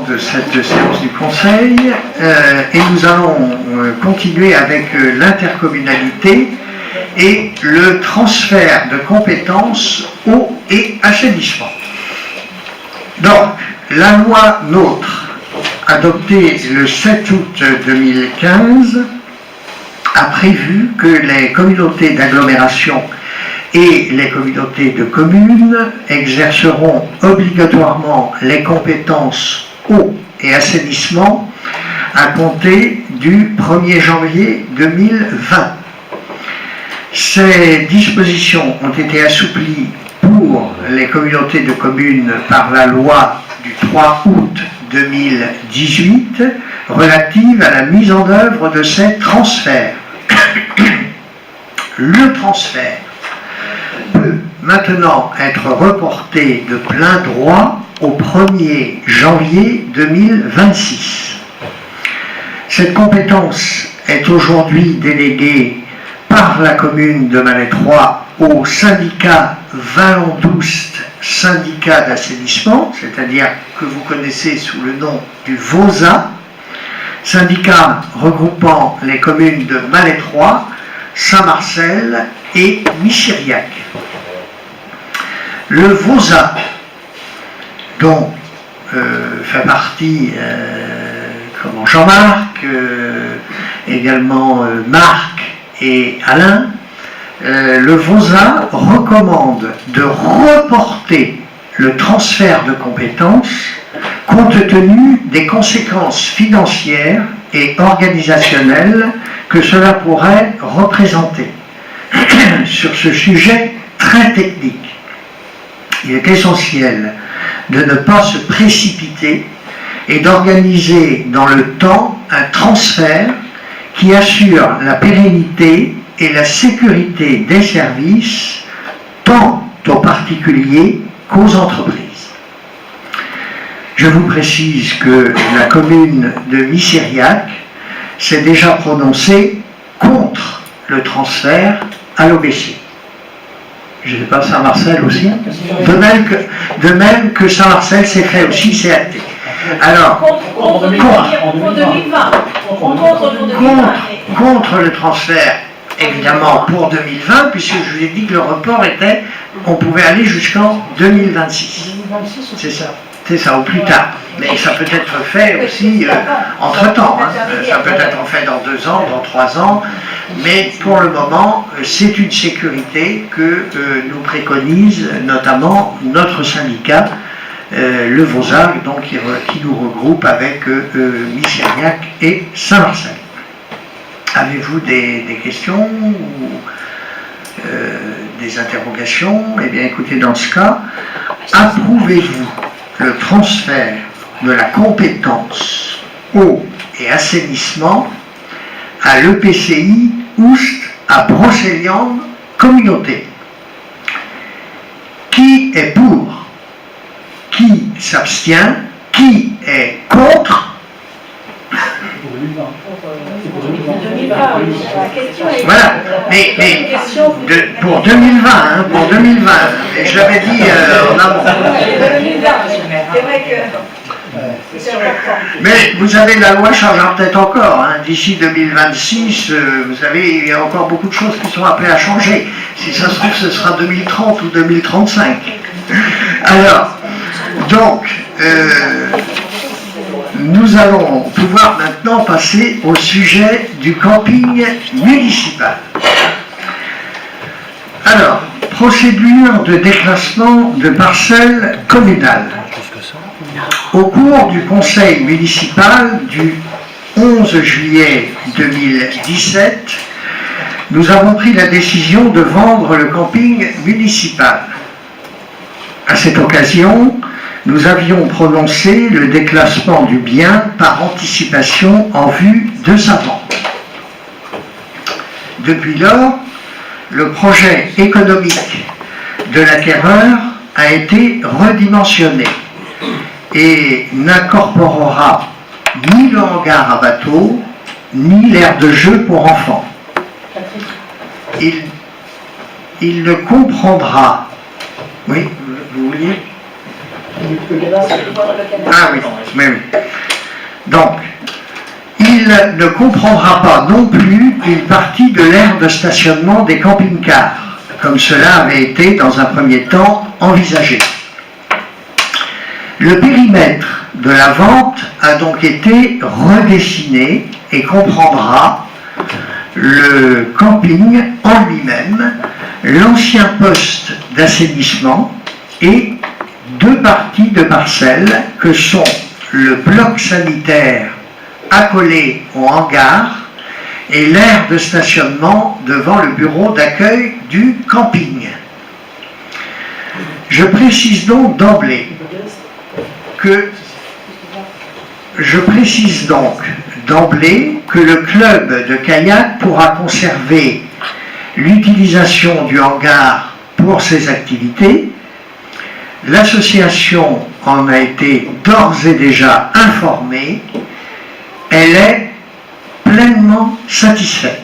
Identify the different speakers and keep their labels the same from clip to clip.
Speaker 1: de cette séance du Conseil et nous allons continuer avec l'intercommunalité et le transfert de compétences eau et assainissement. Donc, la loi NOTRe, adoptée le 7 août 2015, a prévu que les communautés d'agglomération et les communautés de communes exerceront obligatoirement les compétences eau et assainissement à compter du 1er janvier 2020. Ces dispositions ont été assouplies pour les communautés de communes par la loi du 3 août 2018 relative à la mise en œuvre de ces transferts. Le transfert peut maintenant être reporté de plein droit au 1er janvier 2026. Cette compétence est aujourd'hui déléguée par la commune de Malétroit au syndicat Vallon-d'Oust, syndicat d'assainissement, c'est-à-dire que vous connaissez sous le nom du VOSA, syndicat regroupant les communes de Malétroit, Saint-Marcel et Michiriac. Le VOSA, dont fait partie Jean-Marc, également Marc et Alain, le VOSA recommande de reporter le transfert de compétences compte tenu des conséquences financières et organisationnelles que cela pourrait représenter. Sur ce sujet très technique, il est essentiel de ne pas se précipiter et d'organiser dans le temps un transfert qui assure la pérennité et la sécurité des services tant aux particuliers qu'aux entreprises. Je vous précise que la commune de Michiriac s'est déjà prononcée contre le transfert à l'OBC. Je ne sais pas, Saint-Marcel aussi. De même que Saint-Marcel s'est fait aussi CAT. Alors, contre le transfert, évidemment, pour 2020, puisque je vous ai dit que le report était, on pouvait aller jusqu'en 2026. C'est ça. C'est ça, ou plus tard. Mais ça peut être fait aussi entre-temps. Ça peut être fait dans 2 ans, dans 3 ans. Mais pour le moment, c'est une sécurité que nous préconise notamment notre syndicat, le VOSA, donc, qui nous regroupe avec Michiriac et Saint-Marcel. Avez-vous des questions ou des interrogations? Eh bien, écoutez, dans ce cas, approuvez-vous le transfert de la compétence eau et assainissement à l'EPCI Oust à Brocéliande Communauté? Qui est pour? Qui s'abstient? Qui est contre? Voilà, mais pour 2020, hein, pour 2020, et je l'avais dit en amont.
Speaker 2: C'est vrai que c'est important.
Speaker 1: Mais vous savez, la loi changera peut-être encore. Hein. D'ici 2026, vous savez, il y a encore beaucoup de choses qui sont appelées à changer. Si ça se trouve, ce sera 2030 ou 2035. Alors, donc, nous allons pouvoir maintenant passer au sujet du camping municipal. Alors, procédure de déclassement de parcelles communales. Au cours du conseil municipal du 11 juillet 2017, nous avons pris la décision de vendre le camping municipal. À cette occasion, nous avions prononcé le déclassement du bien par anticipation en vue de sa vente. Depuis lors, le projet économique de l'acquéreur a été redimensionné et n'incorporera ni le hangar à bateau, ni l'aire de jeu pour enfants. Il ne comprendra... Oui, vous vouliez ? Ah oui, oui, oui. Donc, il ne comprendra pas non plus une partie de l'aire de stationnement des camping-cars, comme cela avait été dans un premier temps envisagé. Le périmètre de la vente a donc été redessiné et comprendra le camping en lui-même, l'ancien poste d'assainissement et deux parties de parcelles que sont le bloc sanitaire accolé au hangar et l'aire de stationnement devant le bureau d'accueil du camping. Je précise donc d'emblée que le club de kayak pourra conserver l'utilisation du hangar pour ses activités. L'association en a été d'ores et déjà informée. Elle est pleinement satisfaite.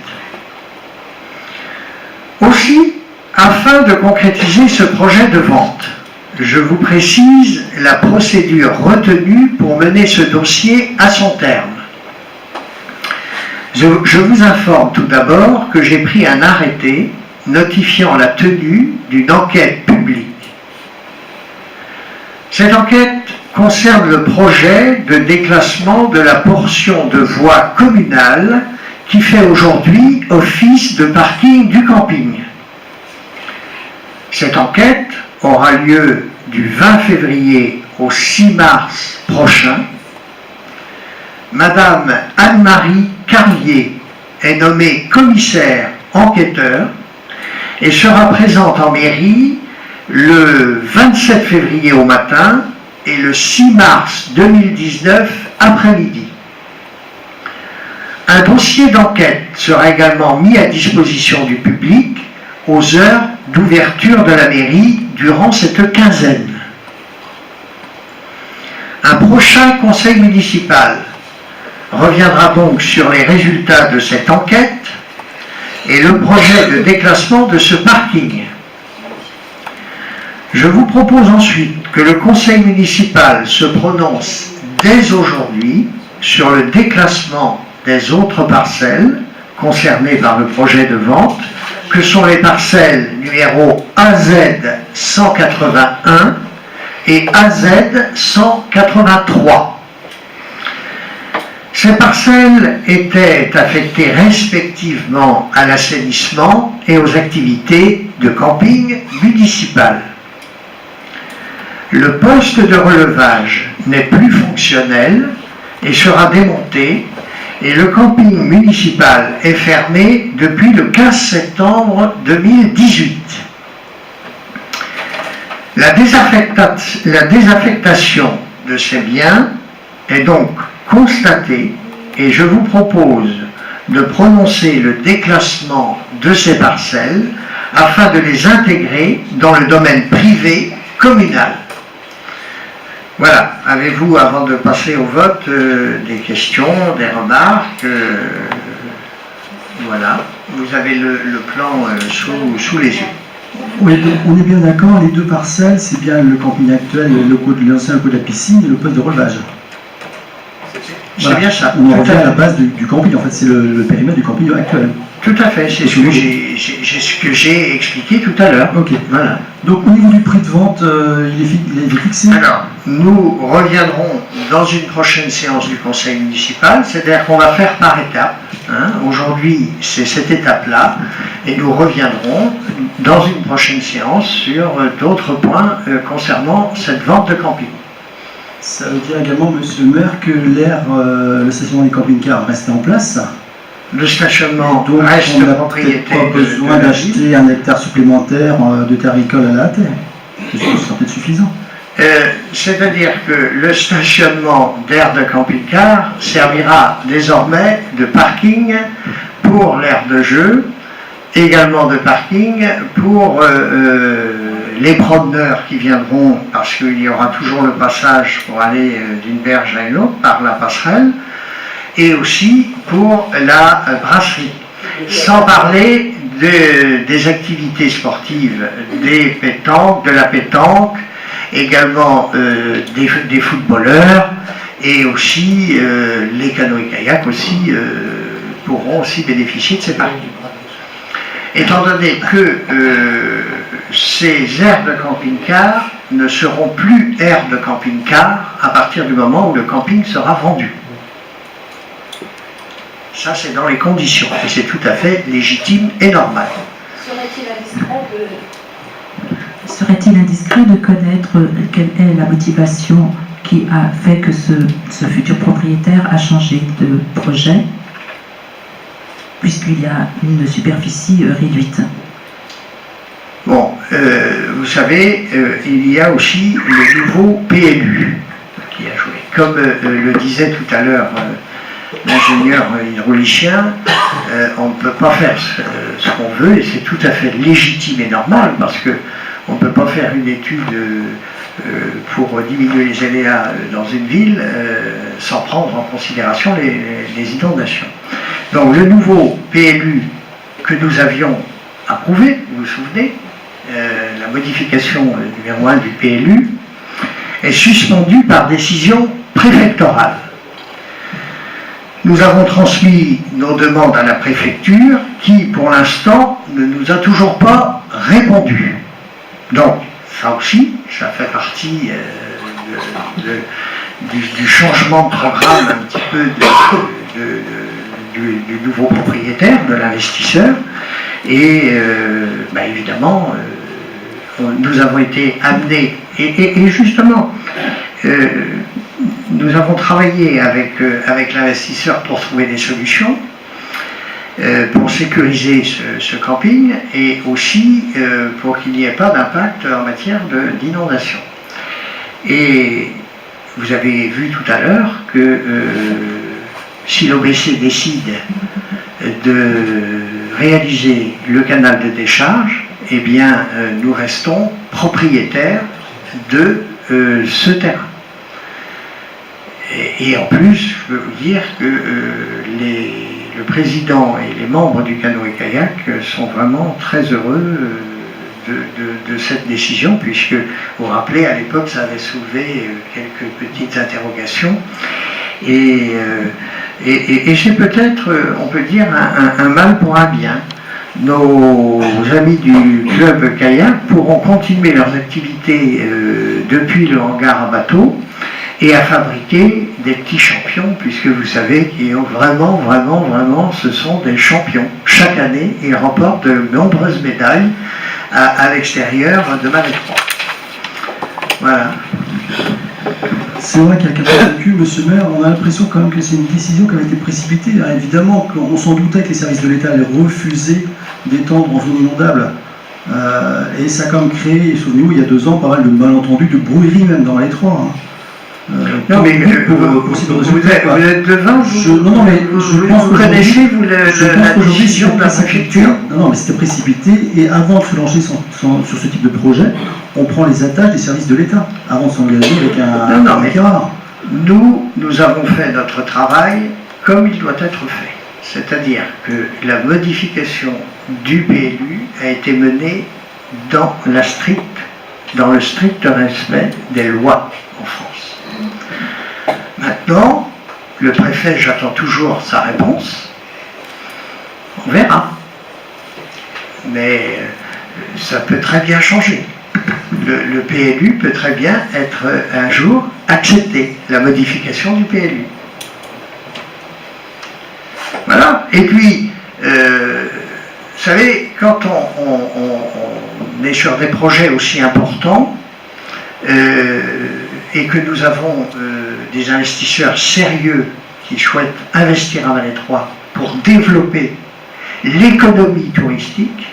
Speaker 1: Aussi, afin de concrétiser ce projet de vente, je vous précise la procédure retenue pour mener ce dossier à son terme. Je vous informe tout d'abord que j'ai pris un arrêté notifiant la tenue d'une enquête publique. Cette enquête concerne le projet de déclassement de la portion de voie communale qui fait aujourd'hui office de parking du camping. Cette enquête aura lieu du 20 février au 6 mars prochain. Madame Anne-Marie Carlier est nommée commissaire enquêteur et sera présente en mairie le 27 février au matin et le 6 mars 2019 après-midi. Un dossier d'enquête sera également mis à disposition du public aux heures d'ouverture de la mairie durant cette quinzaine. Un prochain conseil municipal reviendra donc sur les résultats de cette enquête et le projet de déclassement de ce parking. Je vous propose ensuite que le conseil municipal se prononce dès aujourd'hui sur le déclassement des autres parcelles concernées par le projet de vente, que sont les parcelles numéro AZ 181 et AZ 183. Ces parcelles étaient affectées respectivement à l'assainissement et aux activités de camping municipal. Le poste de relevage n'est plus fonctionnel et sera démonté et le camping municipal est fermé depuis le 15 septembre 2018. La désaffectation de ces biens est donc constatée et je vous propose de prononcer le déclassement de ces parcelles afin de les intégrer dans le domaine privé communal. Voilà, avez-vous, avant de passer au vote, des questions, des remarques Voilà, vous avez le plan sous les yeux.
Speaker 3: Oui, on est bien d'accord, les deux parcelles, c'est bien le camping actuel, l'ancien locaux de la piscine et le poste de relevage.
Speaker 1: C'est bien ça.
Speaker 3: On revient à la base du camping, en fait, c'est le périmètre du camping actuel.
Speaker 1: Tout à fait, c'est ce que j'ai expliqué tout à l'heure.
Speaker 3: Ok.
Speaker 1: Voilà.
Speaker 3: Donc au niveau du prix de vente, il est fixé.
Speaker 1: Alors, nous reviendrons dans une prochaine séance du conseil municipal, c'est-à-dire qu'on va faire par étapes. Aujourd'hui, c'est cette étape-là, et nous reviendrons dans une prochaine séance sur d'autres points concernant cette vente de camping.
Speaker 3: Ça veut dire également, monsieur le maire, que le stationnement des camping-cars reste en place.
Speaker 1: Le stationnement
Speaker 3: donc
Speaker 1: reste
Speaker 3: on n'a
Speaker 1: propriété
Speaker 3: pas besoin d'acheter un hectare supplémentaire de terre agricole à la terre. C'est peut-être suffisant.
Speaker 1: C'est-à-dire que le stationnement d'aire de camping-car servira désormais de parking pour l'aire de jeu, également de parking pour les promeneurs qui viendront, parce qu'il y aura toujours le passage pour aller d'une berge à une autre par la passerelle, et aussi pour la brasserie. Sans parler des activités sportives, de la pétanque également des footballeurs, et aussi les canoës-kayaks aussi pourront aussi bénéficier de ces parcs libres. Étant donné que ces aires de camping-car ne seront plus aires de camping-car à partir du moment où le camping sera vendu. Ça, c'est dans les conditions, et c'est tout à fait légitime et normal.
Speaker 4: Serait-il indiscret de connaître quelle est la motivation qui a fait que ce futur propriétaire a changé de projet, puisqu'il y a une superficie réduite?
Speaker 1: Bon, vous savez, il y a aussi le nouveau PLU qui a joué. Comme le disait tout à l'heure l'ingénieur hydraulicien, on ne peut pas faire ce qu'on veut, et c'est tout à fait légitime et normal, parce que on ne peut pas faire une étude pour diminuer les aléas dans une ville sans prendre en considération les inondations. Donc le nouveau PLU que nous avions approuvé, vous vous souvenez, la modification numéro 1 du PLU, est suspendue par décision préfectorale. Nous avons transmis nos demandes à la préfecture qui, pour l'instant, ne nous a toujours pas répondu. Donc, ça aussi, ça fait partie du changement de programme un petit peu du nouveau propriétaire, de l'investisseur. Et évidemment, nous avons été amenés, et justement, nous avons travaillé avec l'investisseur pour trouver des solutions, pour sécuriser ce camping, et aussi pour qu'il n'y ait pas d'impact en matière d'inondation. Et vous avez vu tout à l'heure que si l'OBC décide de réaliser le canal de décharge, eh bien nous restons propriétaires de ce terrain. Et en plus, je peux vous dire que le président et les membres du canoë-kayak sont vraiment très heureux de cette décision, puisque, vous vous rappelez, à l'époque, ça avait soulevé quelques petites interrogations. Et c'est peut-être, on peut dire, un mal pour un bien. Nos amis du club kayak pourront continuer leurs activités depuis le hangar à bateau et à fabriquer des petits champions, puisque vous savez qu'ils ont vraiment, ce sont des champions. Chaque année, ils remportent de nombreuses médailles à l'extérieur de Malétroit. Voilà.
Speaker 3: C'est vrai qu'à 4 recul, monsieur le maire, on a l'impression quand même que c'est une décision qui avait été précipitée. Alors, évidemment, on s'en doutait que les services de l'État allaient refuser d'étendre en zone inondable. Et ça a quand même créé, souvenez-vous, il y a 2 ans, pas mal de malentendus, de brouilleries même dans Malétroit.
Speaker 1: Non, mais vous êtes devant, vous connaissez la décision de la préfecture.
Speaker 3: Non, mais c'était précipité, et avant de se lancer sur ce type de projet, on prend les attaches des services de l'État, avant de s'engager avec un écart. Nous avons fait notre travail comme il doit être fait. C'est-à-dire que la modification du PLU a été menée dans le strict respect des lois en France. Maintenant, le préfet, j'attends toujours sa réponse. On verra. Mais ça peut très bien changer. Le PLU peut très bien être un jour accepté, la modification du PLU. Voilà. Et puis, vous savez, quand on est sur des projets aussi importants, et que nous avons des investisseurs sérieux qui souhaitent investir à Malétroit pour développer l'économie touristique,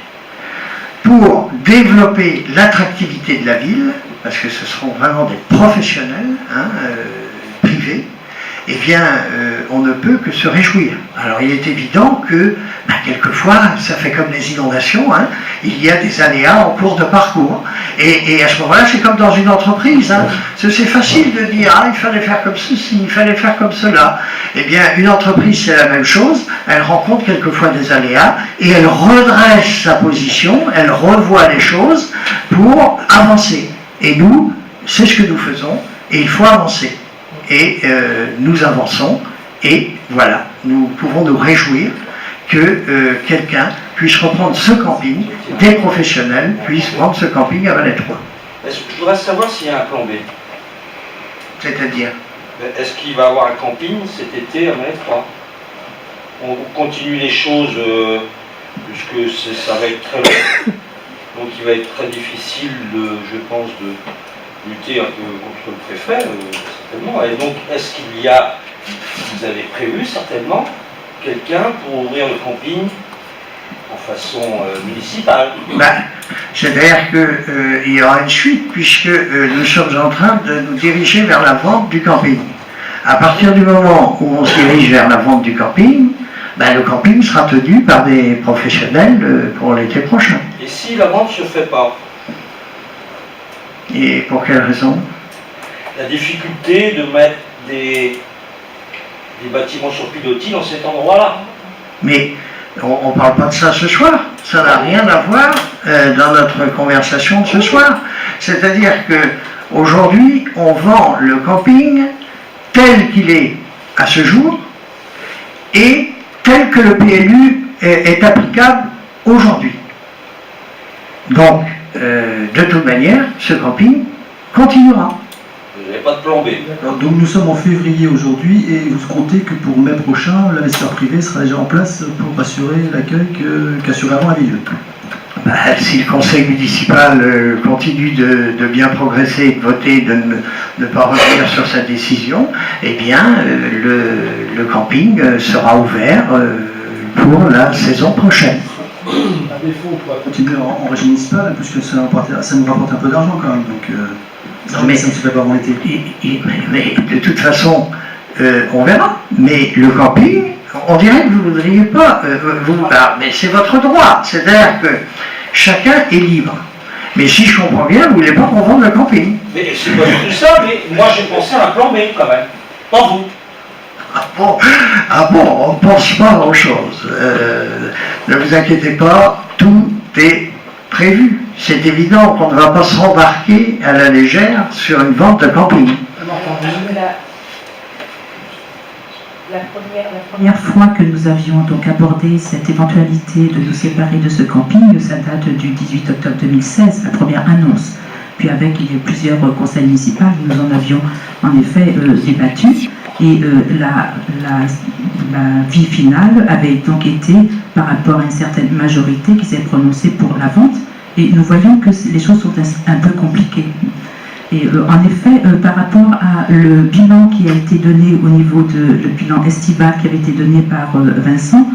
Speaker 3: pour développer l'attractivité de la ville, parce que ce seront vraiment des professionnels privés, eh bien, on ne peut que se réjouir. Alors, il est évident que, quelquefois, ça fait comme les inondations, il y a des aléas en cours de parcours. Et à ce moment-là, c'est comme dans une entreprise. C'est facile de dire, il fallait faire comme ceci, il fallait faire comme cela. Eh bien, une entreprise, c'est la même chose. Elle rencontre quelquefois des aléas et elle redresse sa position, elle revoit les choses pour avancer. Et nous, c'est ce que nous faisons, et il faut avancer. Et nous avançons, et voilà, nous pouvons nous réjouir que quelqu'un puisse reprendre ce camping, des professionnels puissent prendre ce camping à Valais 3.
Speaker 5: Je voudrais savoir s'il y a un plan B.
Speaker 3: C'est-à-dire,
Speaker 5: est-ce qu'il va y avoir un camping cet été à Valais 3? On continue les choses puisque ça va être très long. Donc il va être très difficile, je pense, de lutter un peu contre le préfet, certainement. Et donc, est-ce qu'il y a, vous avez prévu certainement, quelqu'un pour ouvrir le camping en façon municipale?
Speaker 3: C'est-à-dire qu'il y aura une suite, puisque nous sommes en train de nous diriger vers la vente du camping. À partir du moment où on se dirige vers la vente du camping, le camping sera tenu par des professionnels pour l'été prochain.
Speaker 5: Et si la vente ne se fait pas?
Speaker 3: Et pour quelle raison?
Speaker 5: La difficulté de mettre des bâtiments sur pilotis dans cet endroit-là.
Speaker 3: Mais on ne parle pas de ça ce soir. Ça n'a rien à voir dans notre conversation de ce soir. C'est-à-dire qu'aujourd'hui, on vend le camping tel qu'il est à ce jour et tel que le PLU est applicable aujourd'hui. Donc, de toute manière, ce camping continuera.
Speaker 5: Vous n'avez pas de plan B.
Speaker 6: Donc nous sommes en février aujourd'hui et vous comptez que pour mai prochain, l'investisseur privé sera déjà en place pour assurer l'accueil qu'assurait avant Avilieu.
Speaker 3: Si le conseil municipal continue de bien progresser et de voter, de ne pas revenir sur sa décision, eh bien le camping sera ouvert pour la saison prochaine.
Speaker 6: À défaut, on pourra continuer en régie municipale puisque ça nous rapporte un peu d'argent quand même. Donc, ça ne se fait pas avant l'été.
Speaker 3: Mais de toute façon, on verra. Mais le camping, on dirait que vous ne voudriez pas. Mais c'est votre droit. C'est-à-dire que chacun est libre. Mais si je comprends bien, vous ne voulez pas qu'on vende le camping.
Speaker 5: Mais c'est pas du tout ça, mais moi j'ai pensé à un plan B quand même. Pas vous.
Speaker 3: Ah bon, on ne pense pas à grand-chose. Ne vous inquiétez pas, tout est prévu. C'est évident qu'on ne va pas s'embarquer à la légère sur une vente de camping.
Speaker 4: La première fois que nous avions donc abordé cette éventualité de nous séparer de ce camping, ça date du 18 octobre 2016, la première annonce. Puis avec plusieurs conseils municipaux, nous en avions en effet débattu. Et la vie finale avait donc été par rapport à une certaine majorité qui s'est prononcée pour la vente. Et nous voyons que les choses sont un peu compliquées. Et en effet, par rapport à le bilan qui a été donné au niveau le bilan estival qui avait été donné par Vincent,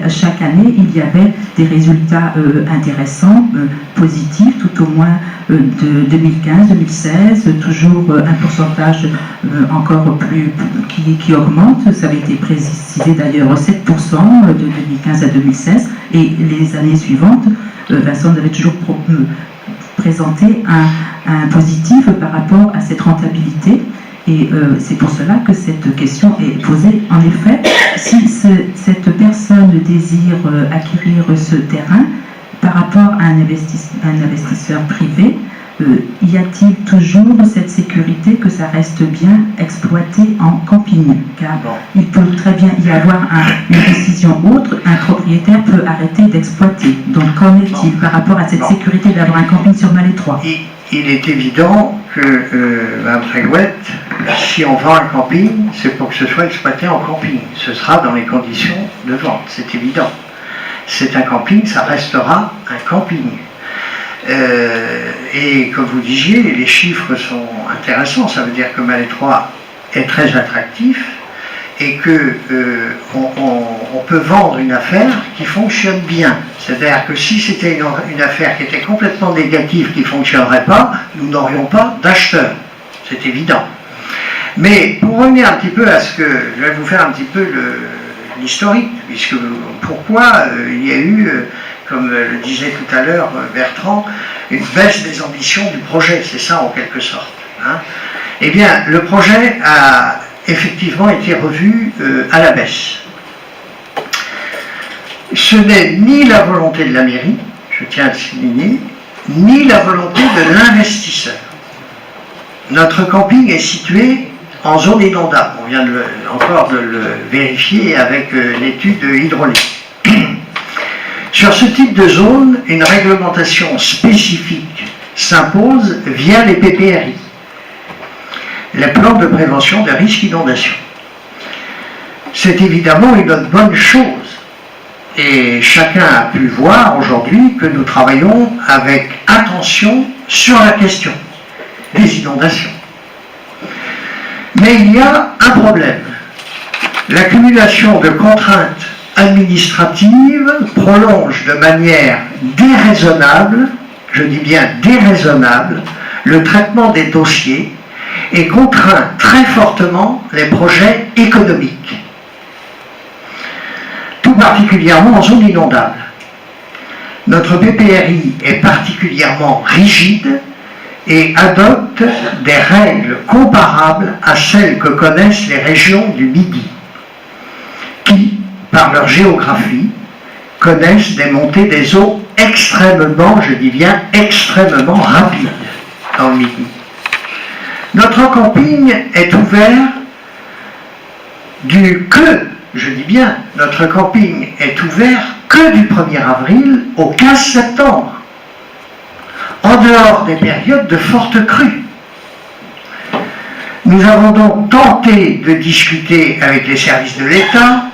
Speaker 4: chaque année, il y avait des résultats intéressants, positifs, tout au moins de 2015-2016, toujours un pourcentage encore plus qui augmente. Ça avait été précisé d'ailleurs 7% de 2015 à 2016. Et les années suivantes, Vincent avait toujours présenté un positif par rapport à cette rentabilité. Et c'est pour cela que cette question est posée. En effet, si cette personne désire acquérir ce terrain par rapport à un investisseur privé, y a-t-il toujours cette sécurité que ça reste bien exploité en camping? Car il peut très bien y avoir une décision autre, un propriétaire peut arrêter d'exploiter. Donc qu'en est-il par rapport à cette sécurité d'avoir un camping sur Valais 3?
Speaker 3: Il est évident que, Mme Trégouette, si on vend un camping, c'est pour que ce soit exploité en camping. Ce sera dans les conditions de vente, c'est évident. C'est un camping, ça restera un camping. Et comme vous disiez, les chiffres sont intéressants. Ça veut dire que Valais 3 est très attractif et que on peut vendre une affaire qui fonctionne bien. C'est-à-dire que si c'était une affaire qui était complètement négative, qui ne fonctionnerait pas, nous n'aurions pas d'acheteurs. C'est évident. Mais pour revenir un petit peu à ce que... Je vais vous faire un petit peu l'historique, puisque pourquoi il y a eu, comme le disait tout à l'heure Bertrand, une baisse des ambitions du projet, c'est ça en quelque sorte. Hein. Eh bien, le projet a effectivement été revu à la baisse. Ce n'est ni la volonté de la mairie, je tiens à le souligner, ni la volonté de l'investisseur. notre camping est situé en zone inondable. On vient encore de le vérifier avec l'étude hydraulique. Sur ce type de zone, une réglementation spécifique s'impose via les PPRI, les plans de prévention des risques d'inondation. C'est évidemment une bonne chose. Et chacun a pu voir aujourd'hui que nous travaillons avec attention sur la question des inondations. Mais il y a un problème. L'accumulation de contraintes administratives prolonge de manière déraisonnable, je dis bien déraisonnable, le traitement des dossiers et contraint très fortement les projets économiques, tout particulièrement en zone inondable. Notre PPRI est particulièrement rigide et adopte des règles comparables à celles que connaissent les régions du Midi, qui, par leur géographie, connaissent des montées des eaux extrêmement, je dis bien extrêmement rapides dans le Midi. Notre camping est ouvert je dis bien, notre camping est ouvert que du 1er avril au 15 septembre, en dehors des périodes de forte crue. Nous avons donc tenté de discuter avec les services de l'État,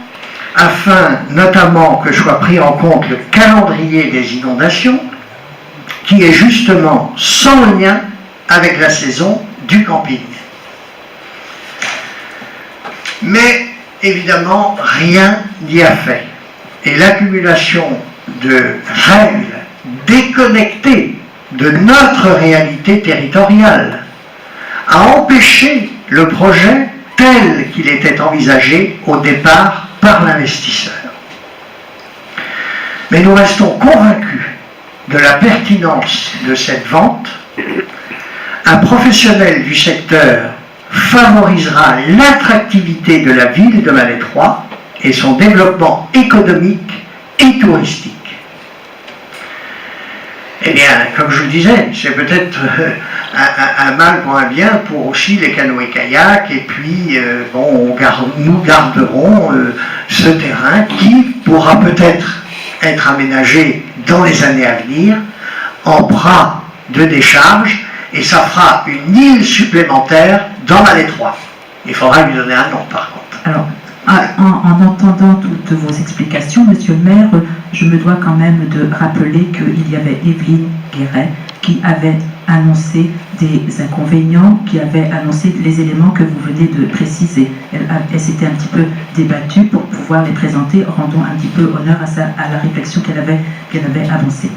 Speaker 3: afin notamment que soit pris en compte le calendrier des inondations, qui est justement sans lien avec la saison du camping. Mais évidemment, rien n'y a fait. Et l'accumulation de règles déconnectées de notre réalité territoriale a empêché le projet tel qu'il était envisagé au départ par l'investisseur. Mais nous restons convaincus de la pertinence de cette vente. Un professionnel du secteur favorisera l'attractivité de la ville de Malétroit et son développement économique et touristique. Eh bien, comme je vous disais, c'est peut-être un mal pour un bien pour aussi les canoës-kayaks, et puis, nous garderons ce terrain qui pourra peut-être être aménagé dans les années à venir en bras de décharge, et ça fera une île supplémentaire dans Malétroit. Il faudra lui donner un nom, par contre.
Speaker 4: Alors, en entendant toutes vos explications, Monsieur le maire, je me dois quand même de rappeler qu'il y avait Evelyne Guéret qui avait annoncé des inconvénients, qui avait annoncé les éléments que vous venez de préciser. Elle s'était un petit peu débattue pour pouvoir les présenter, rendons un petit peu honneur à la réflexion qu'elle avait avancée.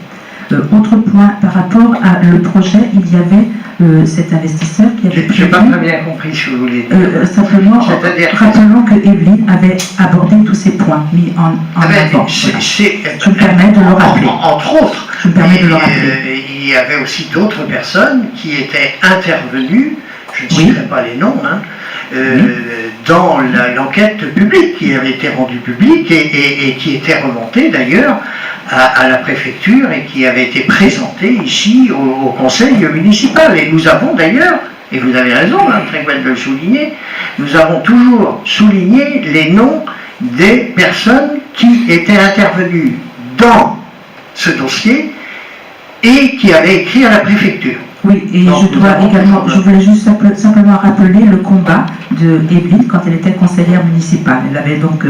Speaker 4: Autre point, par rapport à le projet, il y avait cet investisseur qui avait prévu...
Speaker 3: Je n'ai pas très bien compris ce que vous voulez dire.
Speaker 4: Simplement, rappelons que Evelyne avait abordé tous ces points mis en avant. Voilà. Je me permets de le rappeler.
Speaker 3: Entre autres,
Speaker 4: je me permets de le rappeler.
Speaker 3: Il y avait aussi d'autres personnes qui étaient intervenues, je ne citerai pas les noms, dans l'enquête publique qui avait été rendue publique et qui était remontée d'ailleurs à la préfecture et qui avait été présentée ici au conseil municipal. Et nous avons d'ailleurs, et vous avez raison, très bien de le souligner, nous avons toujours souligné les noms des personnes qui étaient intervenues dans ce dossier et qui avaient écrit à la préfecture.
Speaker 4: Oui, et je voulais juste simplement rappeler le combat de Evelyne quand elle était conseillère municipale. Elle avait donc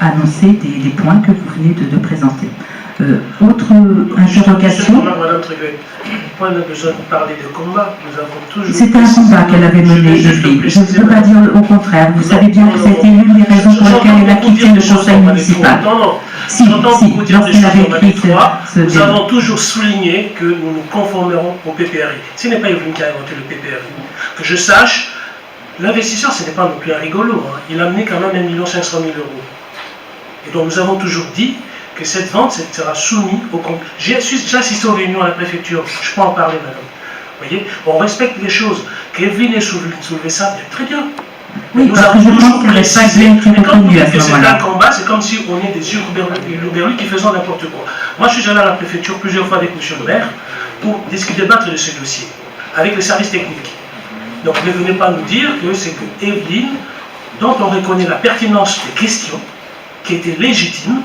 Speaker 4: annoncé des points que vous venez de présenter. Autre interrogation.
Speaker 7: Madame Tréguet, pas besoin de parler de combat. Nous avons toujours.
Speaker 4: C'était un combat qu'elle avait mené, Evelyne. Je ne veux pas dire au contraire. Vous savez bien que c'était l'une des raisons pour lesquelles elle a quitté le conseil municipal.
Speaker 7: Non.
Speaker 4: J'entends beaucoup dire des choses sur Malétroit.
Speaker 7: Nous avons toujours souligné que nous nous conformerons au PPRI. Ce n'est pas Evelyne qui a inventé le PPRI. Que je sache, l'investisseur, ce n'est pas non plus un rigolo. Il a amené quand même 1 500 000 €. Et donc nous avons toujours dit que cette vente sera soumise au compte. J'ai assisté aux réunions à la préfecture, je peux en parler, madame. Vous voyez, on respecte les choses. Qu'Evelyne ait soulevé ça, très bien.
Speaker 4: Oui,
Speaker 7: nous avons toujours précisé.
Speaker 4: Quand vous dites
Speaker 7: que c'est un combat, c'est comme si on est des hurluberlus qui faisons n'importe quoi. Moi, je suis allé à la préfecture plusieurs fois avec M. le maire pour débattre de ce dossier, avec les services techniques. Donc ne venez pas nous dire que c'est que Evelyne, dont on reconnaît la pertinence des questions, qui était légitime,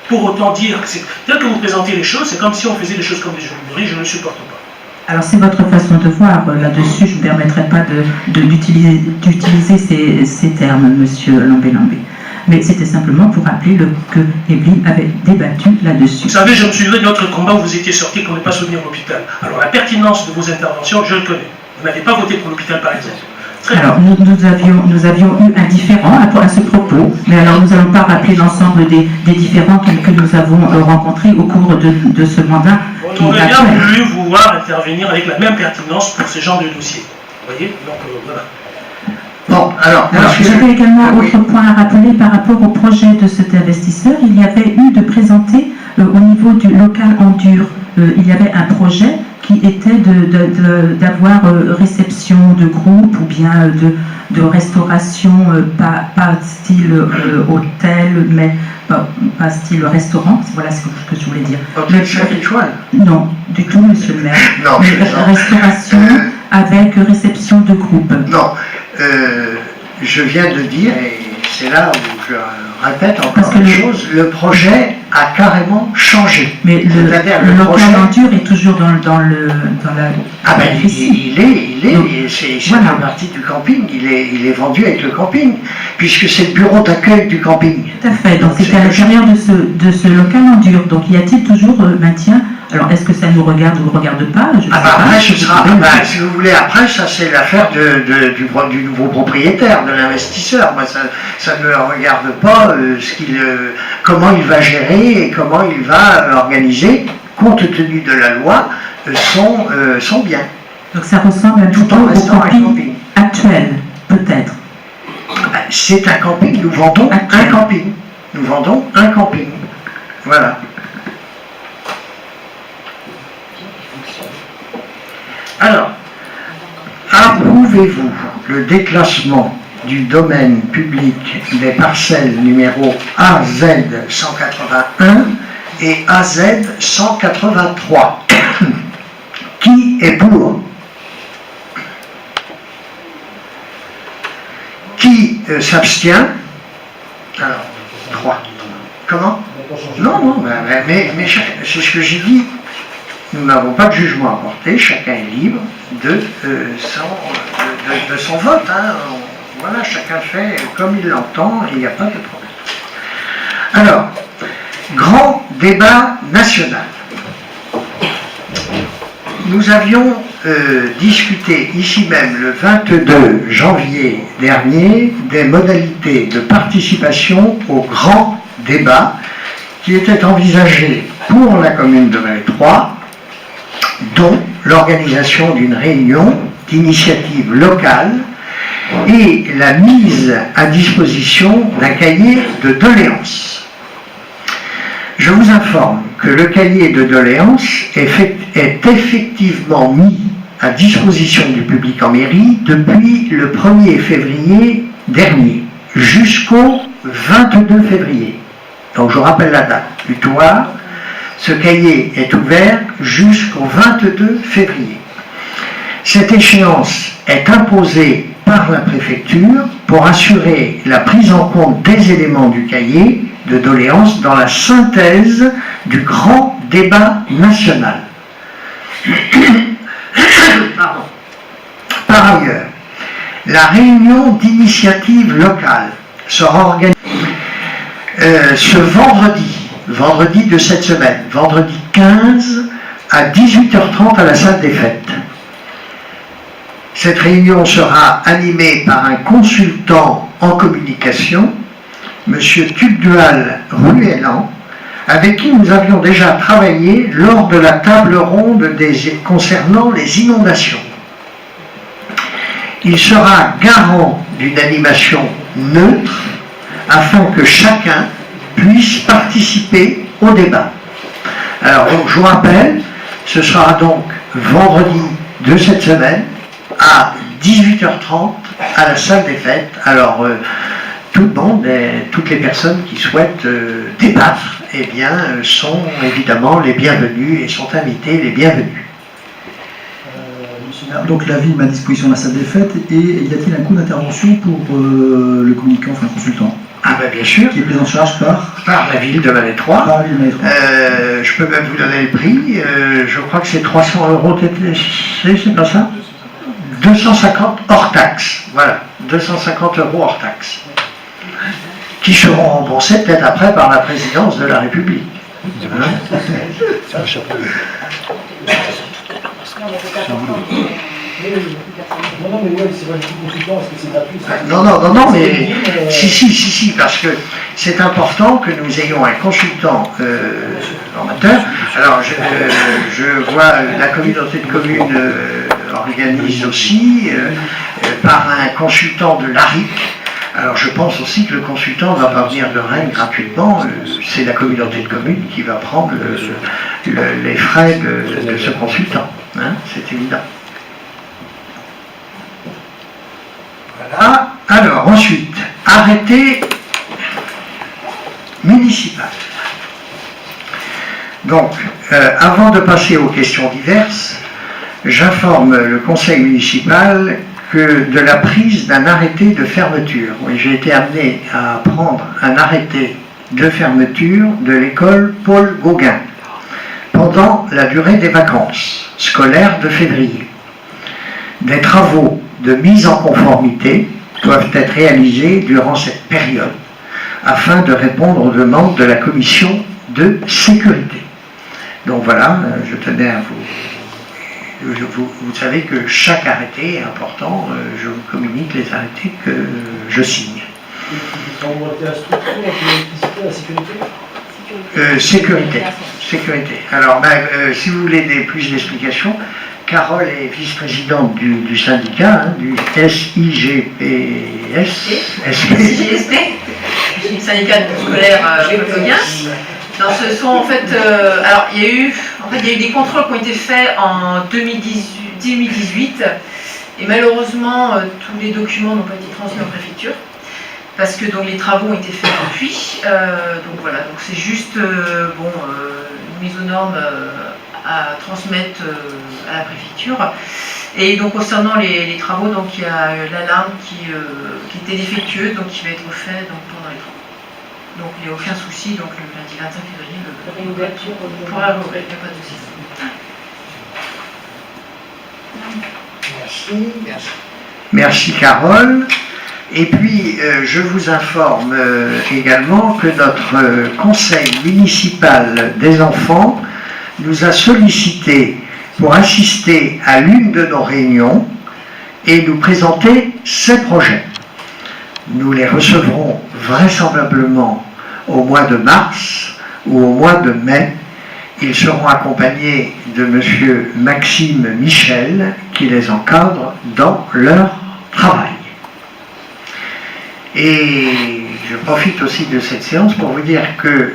Speaker 7: pour autant dire que c'est... Tel que vous présentez les choses, c'est comme si on faisait les choses comme des jolineries, je ne le supporte pas.
Speaker 4: Alors c'est votre façon de voir là-dessus, je ne me permettrai pas d'utiliser ces termes, monsieur Lambé-Lambé. Mais c'était simplement pour rappeler que Evelyne avait débattu là-dessus.
Speaker 7: Vous savez, je me souviens de notre combat où vous étiez sorti pour ne pas soutenir l'hôpital. Alors la pertinence de vos interventions, je le connais. Vous n'avez pas voté pour l'hôpital, par exemple. Très
Speaker 4: alors nous avions eu un différend à ce propos, mais alors nous n'allons pas rappeler l'ensemble des différends que nous avons rencontrés au cours de ce mandat.
Speaker 7: On aurait bien voulu vous voir intervenir avec la même pertinence pour ce genre de dossier. Vous voyez? Donc voilà.
Speaker 1: Bon, alors
Speaker 4: j'avais également un autre point à rappeler par rapport au projet de cet investisseur. Il y avait eu de présenter au niveau du local en dur, il y avait un projet qui était d'avoir réception de groupe ou bien de restauration, pas style hôtel, mais pas style restaurant, voilà ce que je voulais dire.
Speaker 1: Hôtel 5 étoiles?
Speaker 4: Non, du tout, monsieur le maire.
Speaker 1: Non,
Speaker 4: restauration avec réception de groupe.
Speaker 1: Non, je viens de dire, et c'est là où je répète encore une chose, le projet a carrément changé.
Speaker 4: Mais le local en dur est toujours dans la...
Speaker 1: Ah ben il fait partie du camping, il est vendu avec le camping, puisque c'est le bureau d'accueil du camping.
Speaker 4: Tout à fait, donc c'est à l'intérieur de ce local en dur. Donc y a-t-il toujours maintien? Alors est-ce que ça nous regarde ou ne regarde pas?
Speaker 1: Après, ce sera, si vous voulez, après, ça c'est l'affaire du nouveau propriétaire, de l'investisseur. Moi, ça ne me regarde pas comment il va gérer et comment il va organiser, compte tenu de la loi, son bien.
Speaker 4: Donc ça ressemble un tout au camping actuel, peut-être.
Speaker 1: C'est un camping, nous vendons un camping. Nous vendons un camping. Voilà. Alors, approuvez-vous le déclassement du domaine public des parcelles numéro AZ 181 et AZ 183? Qui est pour? Qui s'abstient? Alors, 3. Comment? Non, mais c'est ce que j'ai dit. Nous n'avons pas de jugement à porter, chacun est libre de son vote. Hein. Voilà, chacun fait comme il l'entend et il n'y a pas de problème. Alors, grand débat national. Nous avions discuté ici même le 22 janvier dernier des modalités de participation au grand débat qui était envisagé pour la commune de Valais-Trois, dont l'organisation d'une réunion d'initiative locale et la mise à disposition d'un cahier de doléances. Je vous informe que le cahier de doléances est effectivement mis à disposition du public en mairie depuis le 1er février dernier, jusqu'au 22 février. Donc je rappelle la date butoir. Ce cahier est ouvert jusqu'au 22 février. Cette échéance est imposée par la préfecture pour assurer la prise en compte des éléments du cahier de doléances dans la synthèse du grand débat national. Par ailleurs, la réunion d'initiative locale sera organisée ce vendredi de cette semaine, vendredi 15 à 18h30 à la salle des fêtes. Cette réunion sera animée par un consultant en communication, M. Tugdual Ruellan, avec qui nous avions déjà travaillé lors de la table ronde concernant les inondations. Il sera garant d'une animation neutre afin que chacun puisse participer au débat. Alors, donc, je vous rappelle, ce sera donc vendredi de cette semaine à 18h30 à la salle des fêtes. Alors, tout le monde, toutes les personnes qui souhaitent débattre, eh bien, sont évidemment les bienvenus et sont invités les bienvenus.
Speaker 6: Monsieur Donc l'avis met à disposition de la salle des fêtes, et y a-t-il un coût d'intervention pour le communicant, enfin le consultant,
Speaker 3: Ah ben bien sûr,
Speaker 6: qui est pris en charge
Speaker 3: par la ville de Malétroit.
Speaker 6: par la ville de Malétroit?
Speaker 3: Je peux même vous donner le prix. Je crois que c'est 300 € TTC, c'est pas ça? 250 hors taxe. Voilà, 250 € hors taxe. Qui seront remboursés peut-être après par la présidence de la République. Hein? Non, mais si, parce que c'est important que nous ayons un consultant formateur. Alors, je vois la communauté de communes organise aussi par un consultant de l'ARIC. Alors, je pense aussi que le consultant ne va pas venir de Rennes gratuitement. C'est la communauté de communes qui va prendre les frais de ce consultant. Hein, c'est évident. Voilà. Alors, ensuite, arrêté municipal. Donc, avant de passer aux questions diverses, j'informe le conseil municipal de la prise d'un arrêté de fermeture. Oui, j'ai été amené à prendre un arrêté de fermeture de l'école Paul Gauguin pendant la durée des vacances scolaires de février. Des travaux de mise en conformité doivent être réalisés durant cette période afin de répondre aux demandes de la commission de sécurité. Donc voilà, je tenais à vous... Vous savez que chaque arrêté est important, je vous communique les arrêtés que je signe. Sécurité. Alors, si vous voulez plus d'explications, Carole est vice-présidente du syndicat, hein, du SIGPS.
Speaker 8: SIGSP, syndicat scolaire Gauguin. Non, ce sont en fait, alors il y a eu des contrôles qui ont été faits en 2018 et malheureusement tous les documents n'ont pas été transmis aux préfectures parce que donc les travaux ont été faits depuis. Donc voilà, donc c'est juste une mise aux normes à transmettre à la préfecture. Et donc concernant les travaux, donc il y a l'alarme qui était défectueuse, donc qui va être fait donc pendant les travaux. Donc il n'y a aucun souci, donc le lundi 25 février, réouverture pourra rouvrir, il n'y a pas de souci.
Speaker 3: Merci Carole. Et puis je vous informe également que notre conseil municipal des enfants nous a sollicité pour assister à l'une de nos réunions et nous présenter ses projets. Nous les recevrons vraisemblablement au mois de mars ou au mois de mai. Ils seront accompagnés de M. Maxime Michel, qui les encadre dans leur travail. Et je profite aussi de cette séance pour vous dire que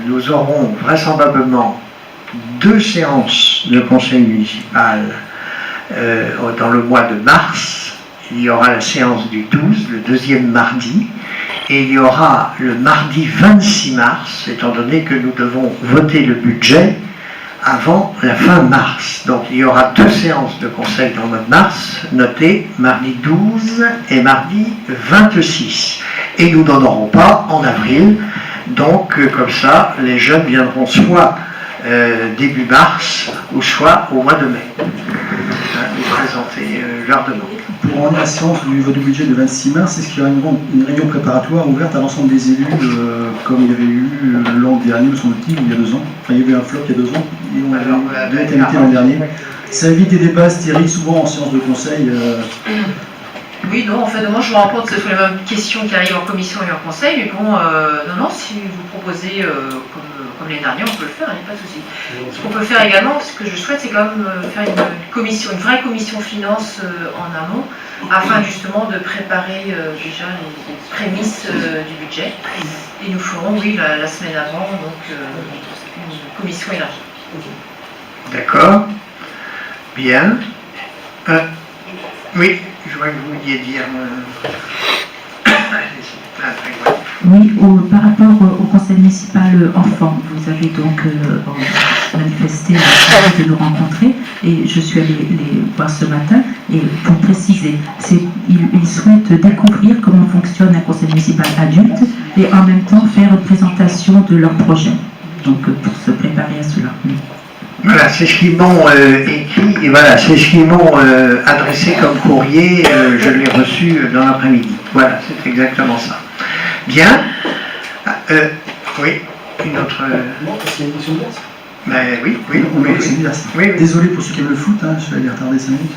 Speaker 3: nous aurons vraisemblablement 2 séances de conseil municipal dans le mois de mars. Il y aura la séance du 12, le 2e mardi, et il y aura le mardi 26 mars, étant donné que nous devons voter le budget avant la fin mars. Donc il y aura 2 séances de conseil dans le mois de mars, notées mardi 12 et mardi 26. Et nous n'en aurons pas en avril, donc comme ça, les jeunes viendront soit début mars ou soit au mois de mai. Nous présenter leur demande.
Speaker 6: Pour rendre la séance du vote du budget de 26 mars, est-ce qu'il y aura une réunion préparatoire ouverte à l'ensemble des élus, comme il y avait eu l'an dernier, me semble-t-il, ou il y a 2 ans? Enfin, il y avait eu un flop il y a 2 ans, et on avait été invité l'an dernier. Ça évite des débats stériles, souvent en séance de conseil.
Speaker 8: Oui, non, en fait, moi je me rends compte que ce sont les mêmes questions qui arrivent en commission et en conseil, mais bon, non, si vous proposez comme l'année dernière, on peut le faire, il n'y a pas de souci. Ce qu'on peut faire également, ce que je souhaite, c'est quand même faire une vraie commission finance en amont, afin justement de préparer déjà les prémices du budget. Et nous ferons, oui, la semaine avant, donc une commission élargie.
Speaker 3: D'accord. Bien. Oui, je vois que vous vouliez dire...
Speaker 4: Oui, par rapport au conseil municipal enfant, vous avez donc manifesté l'envie de nous rencontrer et je suis allée les voir ce matin et pour préciser, ils souhaitent découvrir comment fonctionne un conseil municipal adulte et en même temps faire une présentation de leur projet. Donc pour se préparer à cela.
Speaker 1: Voilà, c'est ce qu'ils m'ont écrit et voilà, c'est ce qu'ils m'ont adressé comme courrier. Je l'ai reçu dans l'après-midi. Voilà, c'est exactement ça. Bien. Oui, une autre.
Speaker 6: Non, parce qu'il y a une question de glace.
Speaker 1: Ben oui.
Speaker 6: C'est bien ça.
Speaker 1: Oui.
Speaker 6: Désolé pour ceux qui aiment le foot, je vais aller retarder 5 minutes.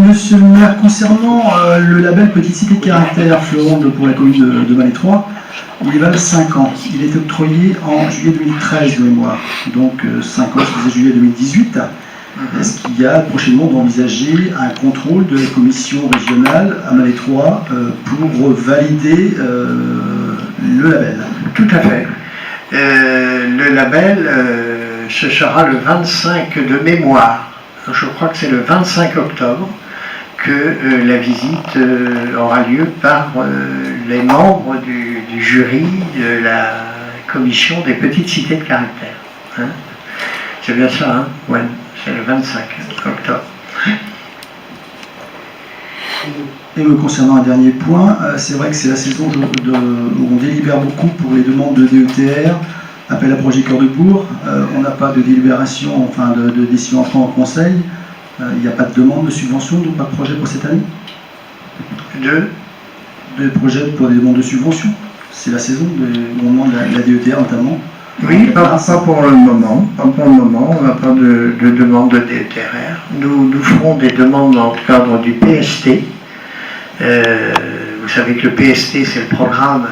Speaker 6: Monsieur le maire, concernant le label Petite Cité de Caractère Fleurande pour la commune de Malétroit, il valent 5 ans. Il est octroyé en juillet 2013 de mémoire. Donc 5 ans, c'est juillet 2018. Est-ce qu'il y a prochainement d'envisager un contrôle de la commission régionale à Malétroit pour valider le label?
Speaker 1: Tout à fait. Le label, ce sera le 25 de mémoire. Je crois que c'est le 25 octobre que la visite aura lieu par les membres du jury de la commission des petites cités de caractère. Hein, c'est bien ça, hein? Ouais, c'est le 25 octobre.
Speaker 6: Et me concernant un dernier point, c'est vrai que c'est la saison où on délibère beaucoup pour les demandes de DETR, appel à projet Cœur de Bourg. On n'a pas de délibération, enfin de décision entrant en conseil. Il n'y a pas de demande de subvention, donc pas de projet pour cette année. De projets pour des demandes de subvention. C'est la saison où on demande la DETR notamment.
Speaker 1: Oui, pas pour le moment. Pas pour le moment, on n'a pas de demande de DETR. Nous ferons des demandes dans le cadre du PST. Vous savez que le PST, c'est le programme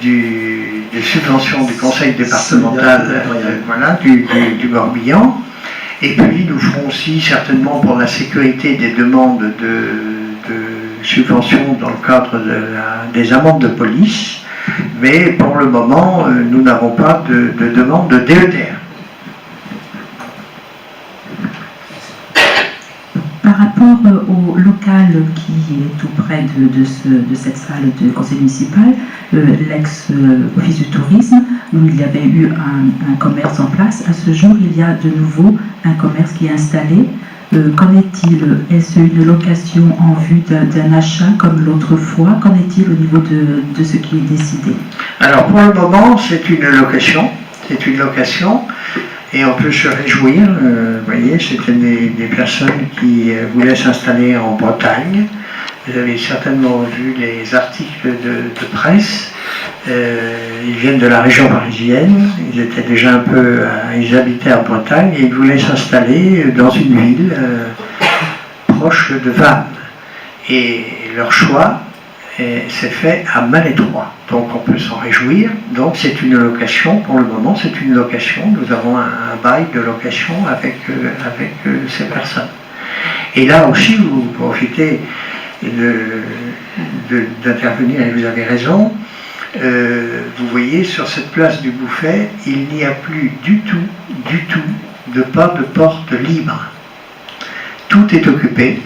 Speaker 1: de subvention du conseil départemental du Morbihan. Et puis nous ferons aussi certainement pour la sécurité des demandes de subvention dans le cadre des amendes de police. Mais pour le moment, nous n'avons pas de demande de DETR.
Speaker 4: Par rapport au local qui est tout près de cette salle de conseil municipal, l'ex-office du tourisme, où il y avait eu un commerce en place, à ce jour, il y a de nouveau un commerce qui est installé. Qu'en est-il? Est-ce une location en vue d'un achat comme l'autre fois? Qu'en est-il au niveau de ce qui est décidé?
Speaker 1: Alors pour le moment, c'est une location. Et on peut se réjouir, vous voyez, c'était des personnes qui voulaient s'installer en Bretagne. Vous avez certainement vu les articles de presse. Ils viennent de la région parisienne, ils étaient déjà ils habitaient en Bretagne et ils voulaient s'installer dans une ville proche de Vannes. Et leur choix s'est fait à Malétroit. Donc on peut s'en réjouir. Donc c'est une location, pour le moment c'est une location. Nous avons un bail de location avec ces personnes. Et là aussi vous profitez d'intervenir et vous avez raison. Vous voyez sur cette place du Bouffet, il n'y a plus du tout pas de porte libre. Tout est occupé.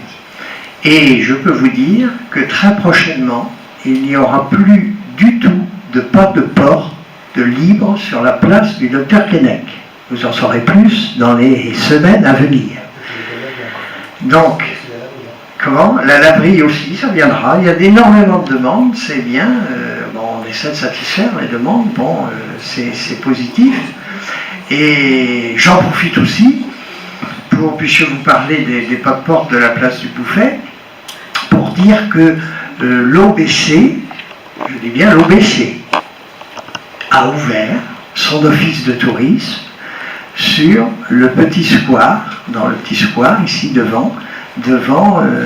Speaker 1: Et je peux vous dire que très prochainement, il n'y aura plus du tout pas de porte libre sur la place du Dr Keinec. Vous en saurez plus dans les semaines à venir. Donc, la laverie aussi, ça viendra. Il y a énormément de demandes, c'est bien. On essaie de satisfaire les demandes, c'est positif. Et j'en profite aussi puisque vous parlez des pas de porte de la place du Bouffet, pour dire que l'OBC, je dis bien l'OBC, a ouvert son office de tourisme sur le petit square, dans le petit square ici devant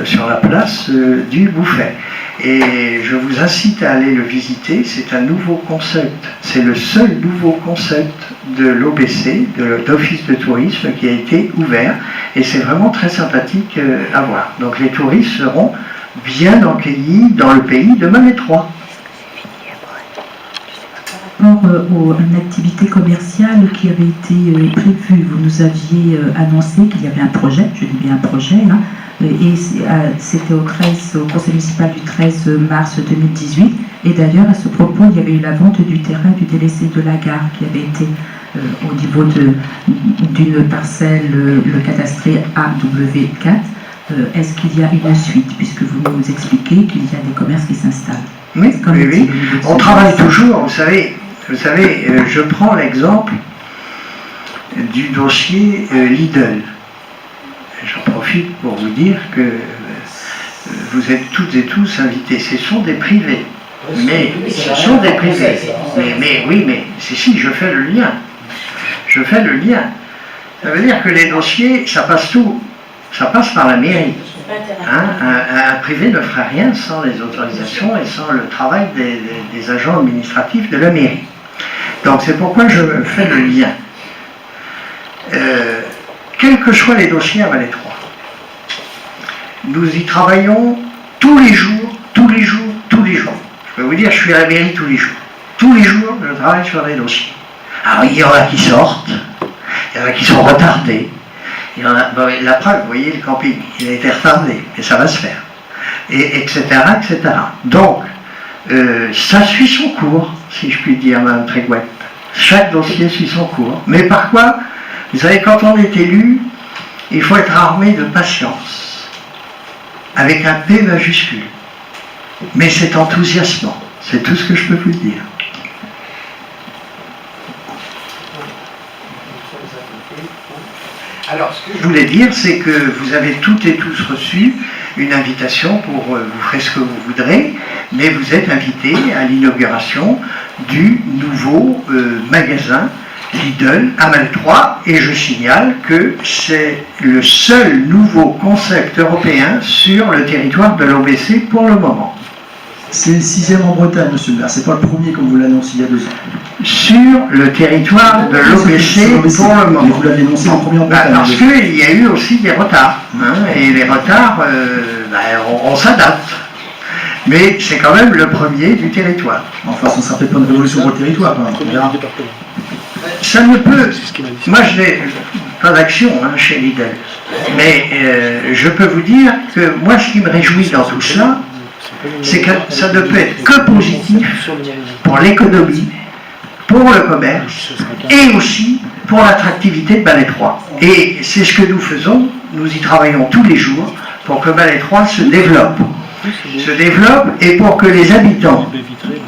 Speaker 1: sur la place du Bouffet. Et je vous incite à aller le visiter, c'est un nouveau concept, c'est le seul nouveau concept de l'OBC, de l'Office de tourisme qui a été ouvert, et c'est vraiment très sympathique à voir. Donc les touristes seront bien accueillis dans le pays de Malétroit.
Speaker 4: Par rapport à une activité commerciale qui avait été prévue, vous nous aviez annoncé qu'il y avait un projet, je dis bien un projet, hein, et c'était au conseil municipal du 13 mars 2018, et d'ailleurs à ce propos il y avait eu la vente du terrain du délaissé de la gare qui avait été au niveau d'une parcelle, le cadastré AW4, est-ce qu'il y a une suite, puisque vous nous expliquez qu'il y a des commerces qui s'installent?
Speaker 3: Oui, oui, oui. On travaille toujours, vous savez, je prends l'exemple du dossier Lidl. J'en profite pour vous dire que vous êtes toutes et tous invités. Ce sont des privés. Mais ce sont des privés. Mais si, je fais le lien. Je fais le lien. Ça veut dire que les dossiers, ça passe tout. Ça passe par la mairie. Hein, un privé ne fera rien sans les autorisations et sans le travail des agents administratifs de la mairie. Donc c'est pourquoi je fais le lien. Quels que soient les dossiers à Valais 3, nous y travaillons tous les jours. Je peux vous dire, je suis à la mairie tous les jours. Tous les jours, je travaille sur des dossiers. Alors il y en a qui sortent, il y en a qui sont retardés. Il y en a, la preuve, vous voyez, le camping, il a été retardé, mais ça va se faire. Et etc. Donc, ça suit son cours, si je puis dire, Mme Trégouette. Chaque dossier suit son cours. Mais par quoi? Vous savez, quand on est élu, il faut être armé de patience, avec un P majuscule. Mais c'est enthousiasmant, c'est tout ce que je peux vous dire. Alors, ce que je voulais dire, c'est que vous avez toutes et tous reçu une invitation pour vous ferez ce que vous voudrez, mais vous êtes invités à l'inauguration du nouveau magasin Lidl à Valais 3, et je signale que c'est le seul nouveau concept européen sur le territoire de l'OBC pour le moment.
Speaker 6: C'est le 6e en Bretagne, monsieur le maire, c'est pas le premier comme vous l'annoncez il y a 2 ans.
Speaker 3: Sur le territoire de l'OBC pour le moment.
Speaker 6: Vous l'avez annoncé en premier en Bretagne.
Speaker 3: Parce qu'il y a eu aussi des retards, et les retards, on s'adapte. Mais c'est quand même le premier du territoire.
Speaker 6: Enfin, ça ne sera peut-être pas une révolution pour le territoire, quand même.
Speaker 3: Ça ne peut. Moi, je n'ai pas d'action chez Lidl. Mais je peux vous dire que moi, ce qui me réjouit dans tout ça, c'est que ça ne peut être que positif pour l'économie, pour le commerce et aussi pour l'attractivité de Valais 3. Et c'est ce que nous faisons, nous y travaillons tous les jours pour que Valais 3 se développe et pour que les habitants,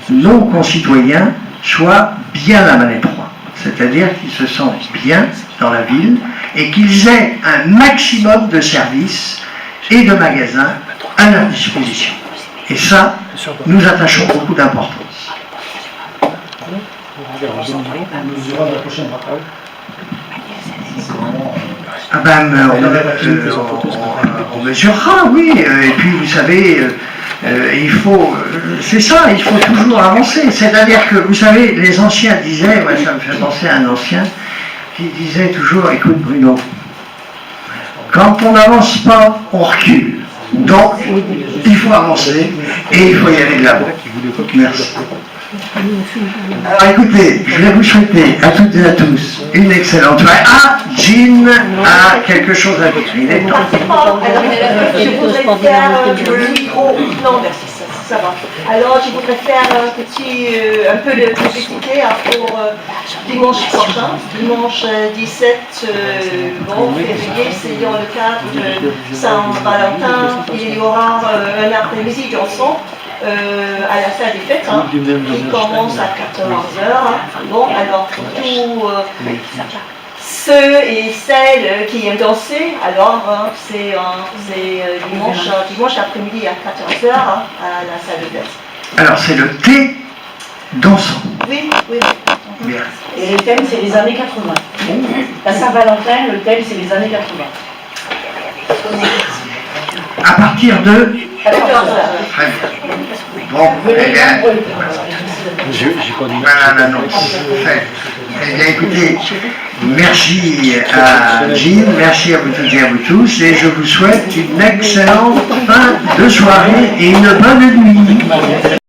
Speaker 3: nos concitoyens, soient bien à Valais 3. C'est-à-dire qu'ils se sentent bien dans la ville et qu'ils aient un maximum de services et de magasins à leur disposition. Et ça, nous attachons beaucoup d'importance. Ah ben, on mesurera, oui. Et puis, vous savez, il faut, c'est ça, il faut toujours avancer. C'est-à-dire que, vous savez, les anciens disaient, moi, ça me fait penser à un ancien qui disait toujours, écoute Bruno, quand on n'avance pas, on recule. Donc, il faut avancer et il faut y aller de l'avant. Merci. Alors écoutez, je vais vous souhaiter à toutes et à tous une excellente soirée. Ah, Jean a quelque chose à dire. Il est temps.
Speaker 2: Alors, je voudrais faire le micro. Non, merci, ça va. Alors, je voudrais faire un peu de publicité pour dimanche prochain, dimanche 17 février, c'est dans le cadre de Saint-Valentin. Il y aura un après-midi dansant. À la salle des fêtes, qui commence à 14h. Bon, alors pour tous ceux et celles qui aiment danser, alors c'est dimanche après-midi à 14h à la salle des fêtes.
Speaker 3: Alors c'est le thé dansant.
Speaker 2: Oui.
Speaker 3: Bien.
Speaker 9: Et le thème c'est les années 80. La Saint-Valentin, le thème c'est les années 80.
Speaker 3: À partir de
Speaker 2: 14h.
Speaker 3: Très bien. Bon, eh bien, voilà l'annonce. Eh bien, écoutez, merci à Jean, merci à vous toutes et à vous tous, et je vous souhaite une excellente fin de soirée et une bonne nuit.